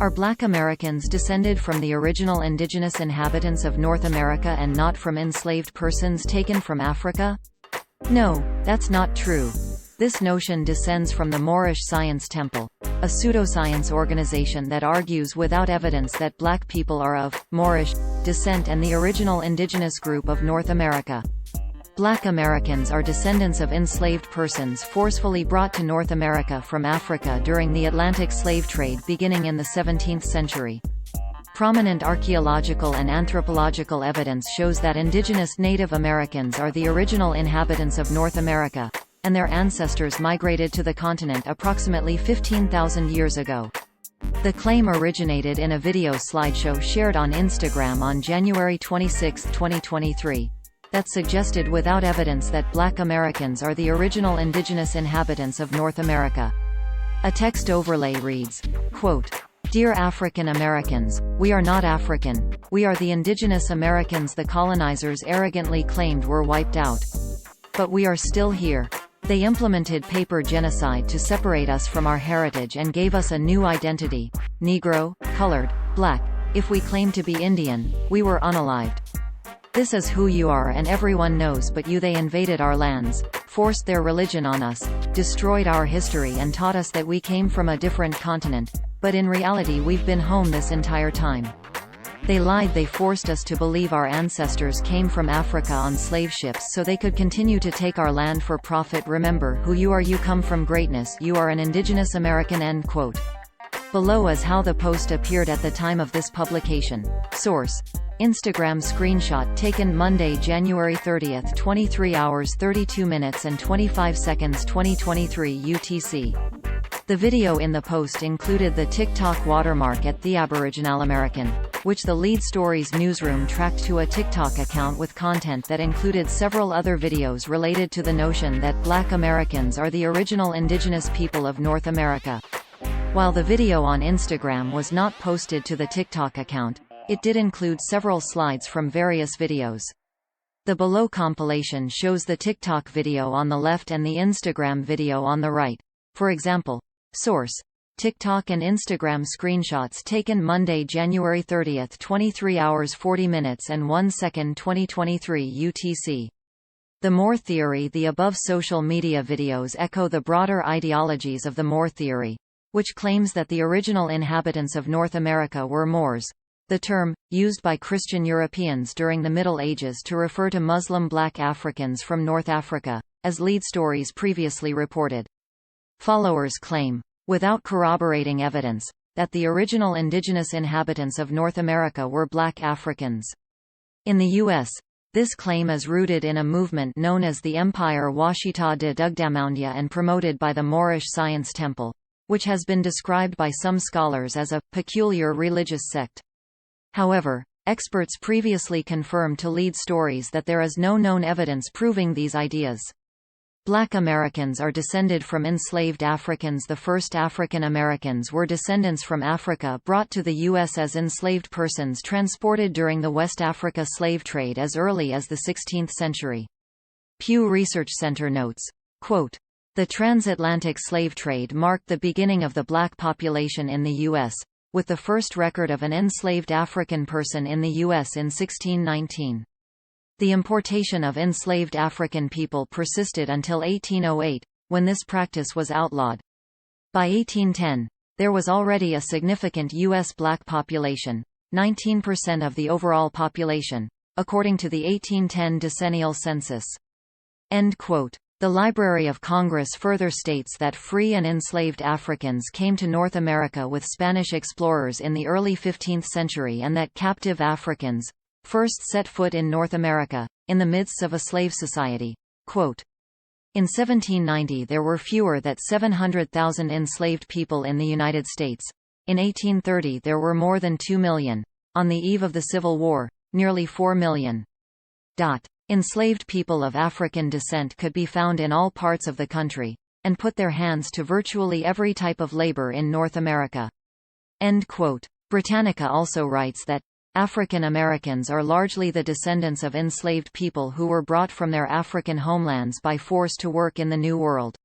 Are Black Americans descended from the original indigenous inhabitants of North America and not from enslaved persons taken from Africa? No, that's not true. This notion descends from the Moorish Science Temple, a pseudoscience organization that argues without evidence that black people are of Moorish descent and the original indigenous group of North America. Black Americans are descendants of enslaved persons forcefully brought to North America from Africa during the Atlantic slave trade beginning in the 17th century. Prominent archaeological and anthropological evidence shows that indigenous Native Americans are the original inhabitants of North America, and their ancestors migrated to the continent approximately 15,000 years ago. The claim originated in a video slideshow shared on Instagram on January 26, 2023. That suggested without evidence that Black Americans are the original indigenous inhabitants of North America. A text overlay reads, quote, "Dear African Americans, we are not African. We are the indigenous Americans the colonizers arrogantly claimed were wiped out. But we are still here. They implemented paper genocide to separate us from our heritage and gave us a new identity, Negro, colored, black. If we claim to be Indian, we were unalived. This is who you are and everyone knows but you. They invaded our lands, forced their religion on us, destroyed our history and taught us that we came from a different continent, but in reality we've been home this entire time. They lied. They forced us to believe our ancestors came from Africa on slave ships so they could continue to take our land for profit. Remember who you are. You come from greatness. You are an indigenous American." End quote. Below is how the post appeared at the time of this publication. Source: Instagram screenshot taken Monday, January 30, 23 hours 32 minutes and 25 seconds 2023 UTC. The video in the post included the TikTok watermark at The Aboriginal American, which the Lead Stories newsroom tracked to a TikTok account with content that included several other videos related to the notion that Black Americans are the original indigenous people of North America. While the video on Instagram was not posted to the TikTok account, it did include several slides from various videos. The below compilation shows the TikTok video on the left and the Instagram video on the right. For example, source: TikTok and Instagram screenshots taken Monday, January 30, 23 hours 40 minutes and 1 second 2023 UTC. The Moor theory. The above social media videos echo the broader ideologies of the Moor theory, which claims that the original inhabitants of North America were Moors, the term, used by Christian Europeans during the Middle Ages to refer to Muslim black Africans from North Africa, as Lead Stories previously reported. Followers claim, without corroborating evidence, that the original indigenous inhabitants of North America were black Africans. In the U.S., this claim is rooted in a movement known as the Empire Washita de Dugdamoundia and promoted by the Moorish Science Temple, which has been described by some scholars as a peculiar religious sect. However, experts previously confirmed to Lead Stories that there is no known evidence proving these ideas. Black Americans are descended from enslaved Africans. The first African Americans were descendants from Africa brought to the U.S. as enslaved persons transported during the West Africa slave trade as early as the 16th century. Pew Research Center notes, quote, "The transatlantic slave trade marked the beginning of the black population in the U.S., with the first record of an enslaved African person in the U.S. in 1619. The importation of enslaved African people persisted until 1808, when this practice was outlawed. By 1810, there was already a significant U.S. black population, 19% of the overall population, according to the 1810 decennial census." End quote. The Library of Congress further states that free and enslaved Africans came to North America with Spanish explorers in the early 15th century and that captive Africans first set foot in North America, in the midst of a slave society. Quote, "In 1790 there were fewer than 700,000 enslaved people in the United States. In 1830 there were more than 2 million. On the eve of the Civil War, nearly 4 million. Enslaved people of African descent could be found in all parts of the country, and put their hands to virtually every type of labor in North America." End quote. Britannica also writes that African Americans are largely the descendants of enslaved people who were brought from their African homelands by force to work in the New World.